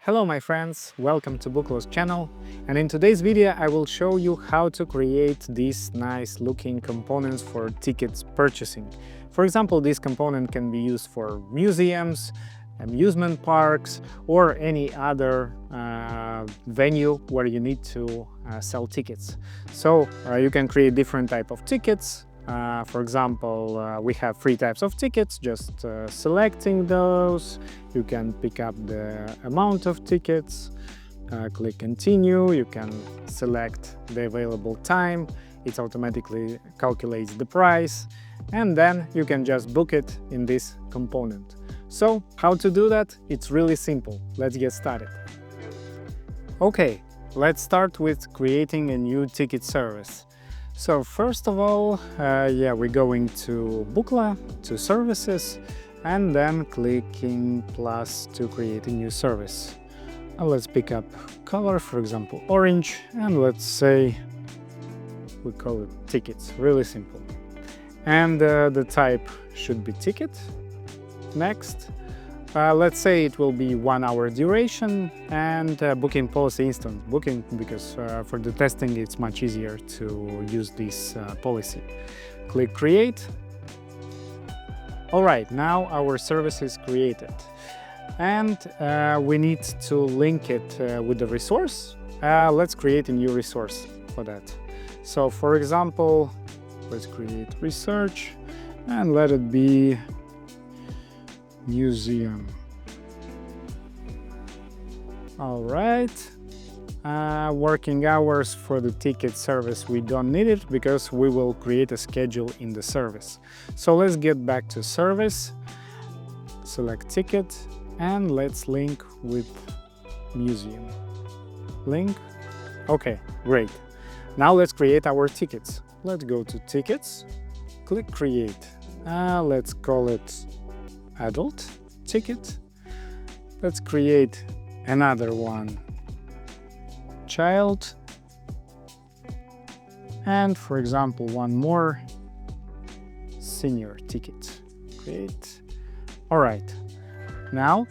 Hello my friends, welcome to Bookla's channel, and in today's video I will show you how to create these nice looking components for tickets purchasing. For example, this component can be used for museums, amusement parks, or any other venue where you need to sell tickets. So you can create different type of tickets. For example, we have 3 types of tickets, just selecting those. You can pick up the amount of tickets, click continue, you can select the available time, it automatically calculates the price, and then you can just book it in this component. So how to do that? It's really simple. Let's get started. Okay, let's start with creating a new ticket service. So first of all, we're going to Bookla, to services, and then clicking plus to create a new service. Let's pick up color, for example, orange, and let's say we call it tickets, really simple. And the type should be ticket. Next. Let's say it will be 1 hour duration, and booking policy instant booking, because for the testing it's much easier to use this policy. Click create. Alright, now our service is created, and we need to link it with the resource. Let's create a new resource for that. So for example, let's create research and let it be museum. All right. Working hours for the ticket service, we don't need it because we will create a schedule in the service. So let's get back to service, select ticket, and let's link with museum. Link. Okay, great. Now let's create our tickets. Let's go to tickets, click create. Let's call it adult ticket. Let's create another one, child, and for example one more, senior ticket. Great. All right, now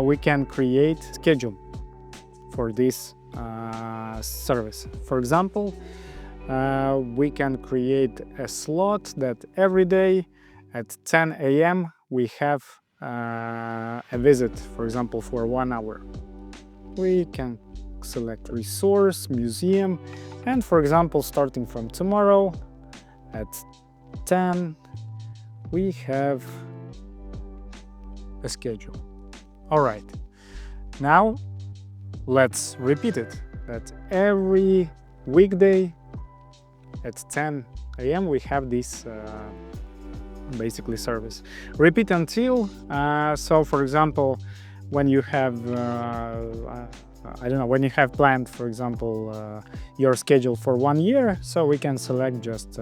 we can create schedule for this service. For example, we can create a slot that every day at 10 a.m. we have a visit, for example, for 1 hour. We can select resource, museum, and for example, starting from tomorrow at 10, we have a schedule. All right, now let's repeat it, that every weekday at 10 a.m. we have this basically service. Repeat until, so for example, when you have, I don't know, when you have planned, for example, your schedule for 1 year, so we can select just,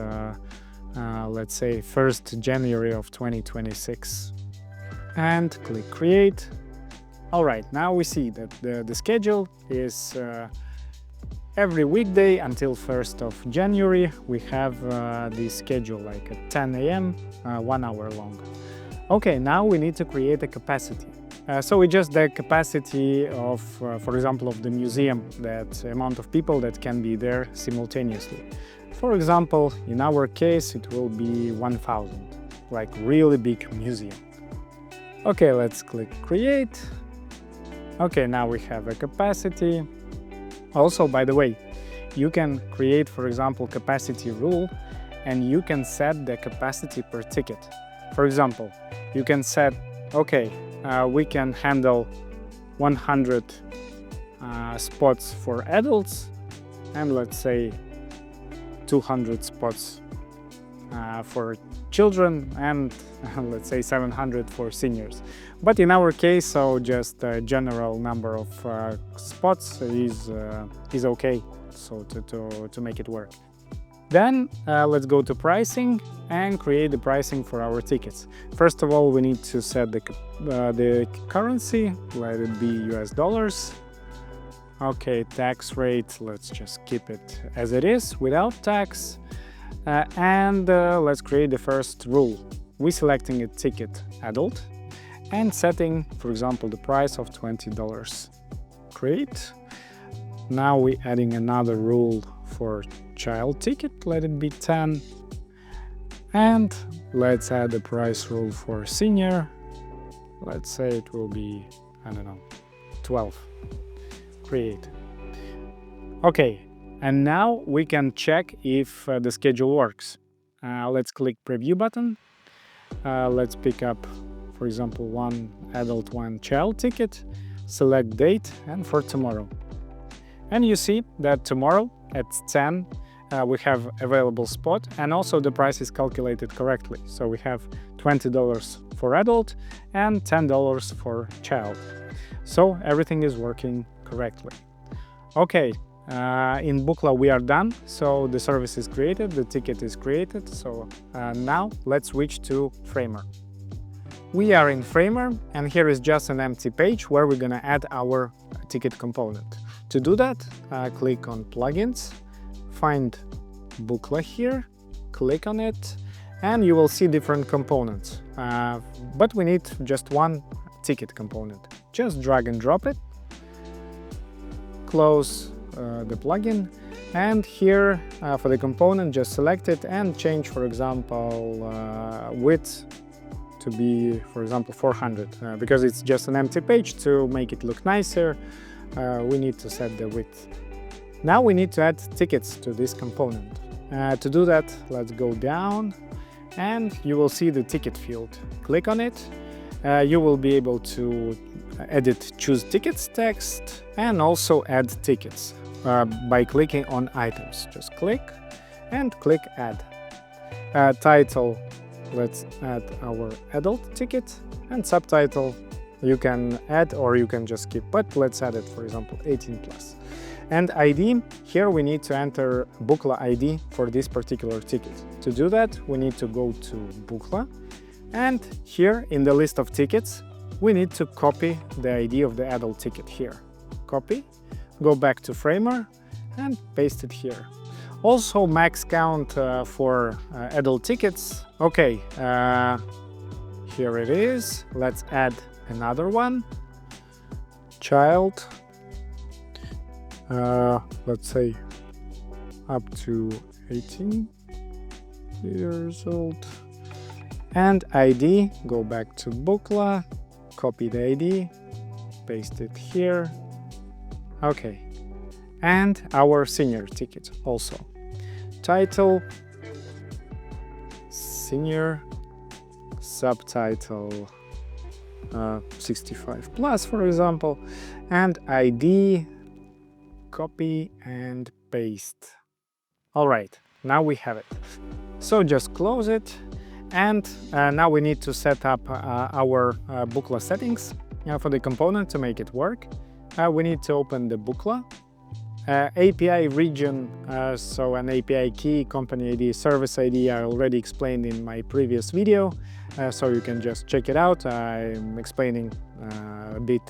let's say, 1st January of 2026, and click create. All right, now we see that the schedule is every weekday until 1st of January, we have this schedule like at 10 a.m., 1 hour long. Okay, now we need to create a capacity. So we just the capacity of, for example, of the museum, that amount of people that can be there simultaneously. For example, in our case, it will be 1,000, like really big museum. Okay, let's click create. Okay, now we have a capacity. Also, by the way, you can create, for example, capacity rule, and you can set the capacity per ticket. For example, you can set, okay, we can handle 100 spots for adults, and let's say 200 spots for children, and let's say 700 for seniors. But in our case, so just a general number of spots is okay, so to make it work. Then let's go to pricing and create the pricing for our tickets. First of all, we need to set the currency, let it be US dollars. Okay, tax rate, let's just keep it as it is without tax. And let's create the first rule. We're selecting a ticket adult, and setting, for example, the price of $20. Create. Now we're adding another rule for child ticket, let it be 10. And let's add the price rule for senior. Let's say it will be, I don't know, 12. Create. Okay, and now we can check if the schedule works. Let's click preview button. Let's pick up, for example, one adult, one child ticket, select date, and for tomorrow. And you see that tomorrow at 10 we have available spot, and also the price is calculated correctly. So we have $20 for adult and $10 for child. So everything is working correctly. Okay, in Bookla we are done. So the service is created, the ticket is created. So now let's switch to Framer. We are in Framer, and here is just an empty page where we're gonna add our ticket component. To do that, click on Plugins, find Bookla here, click on it, and you will see different components. But we need just one ticket component. Just drag and drop it, close the plugin, and here for the component just select it and change, for example, width to be, for example, 400, because it's just an empty page. To make it look nicer, we need to set the width. Now we need to add tickets to this component. To do that, let's go down and you will see the ticket field. Click on it. You will be able to edit choose tickets text and also add tickets by clicking on items. Just click and click add. Title, let's add our adult ticket, and subtitle you can add or you can just skip, but let's add it, for example, 18+. And ID, here we need to enter Bookla ID for this particular ticket. To do that, we need to go to Bookla, and here in the list of tickets, we need to copy the ID of the adult ticket here. Copy, go back to Framer, and paste it here. Also, max count for adult tickets. Okay, here it is. Let's add another one. Child. Let's say up to 18 years old. And ID, go back to Bookla, copy the ID, paste it here. Okay. And our senior ticket also. Title, senior, subtitle 65+, for example, and ID, copy and paste. All right, now we have it. So just close it, and now we need to set up our Bookla settings for the component to make it work. We need to open the Bookla. API region, so an API key, company ID, service ID, I already explained in my previous video, so you can just check it out. I'm explaining a bit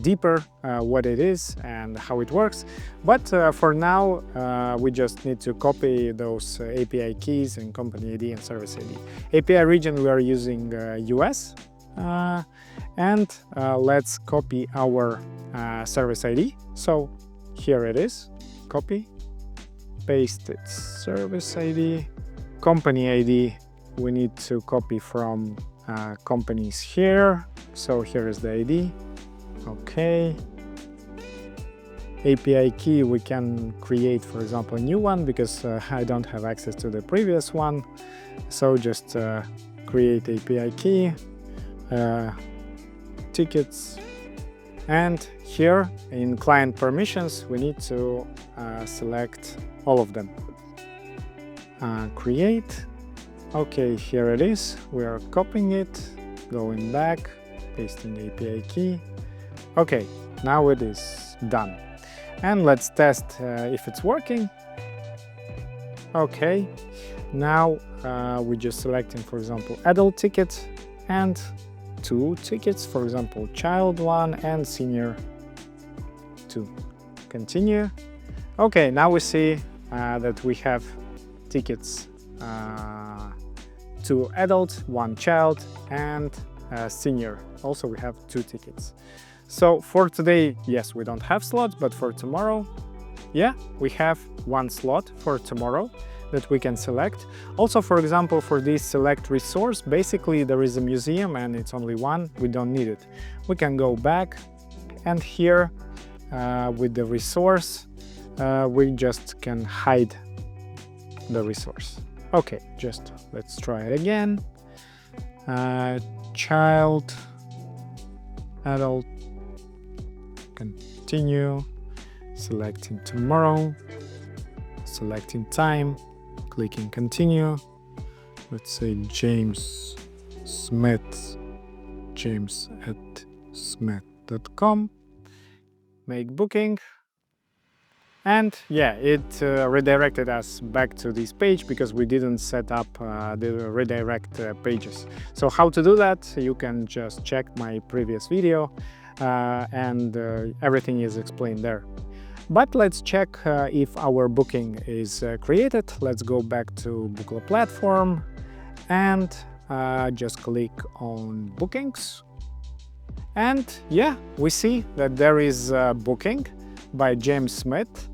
deeper what it is and how it works, but for now we just need to copy those API keys and company ID and service ID. API region, we are using US, and let's copy our service ID. So here it is, copy, paste it, service ID, company ID, we need to copy from companies here, so here is the ID, okay. API key, we can create, for example, a new one, because I don't have access to the previous one, so just create API key, tickets, and here in client permissions we need to select all of them. Create. Okay, here it is. We are copying it, going back, pasting the API key. Okay, now it is done. And let's test if it's working. Okay, now we're just selecting, for example, adult ticket and 2 tickets, for example, child 1 and senior 2. Continue. Okay, now we see that we have tickets 2 adult, 1 child, and senior. Also, we have 2 tickets. So for today, yes, we don't have slots, but for tomorrow, yeah, we have 1 slot for tomorrow that we can select. Also, for example, for this select resource, basically there is a museum and it's only 1, we don't need it. We can go back, and here with the resource, we just can hide the resource. Okay, just let's try it again. Child, adult, continue, selecting tomorrow, selecting time, clicking continue. Let's say James Smith, james@smith.com, make booking. And yeah, it redirected us back to this page because we didn't set up the redirect pages. So how to do that? You can just check my previous video and everything is explained there. But let's check if our booking is created. Let's go back to Bookla platform and just click on bookings. And yeah, we see that there is a booking by James Smith.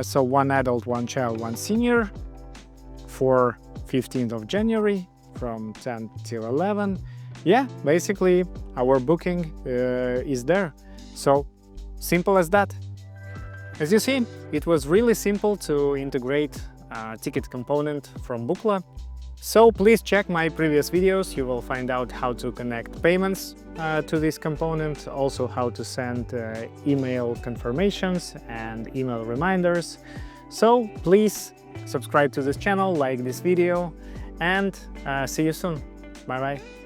So 1 adult, 1 child, 1 senior for 15th of January from 10 till 11. Yeah, basically our booking is there. So simple as that. As you see, it was really simple to integrate a ticket component from Bookla. So please check my previous videos, you will find out how to connect payments to this component, also how to send email confirmations and email reminders. So please subscribe to this channel, like this video, and see you soon. Bye bye.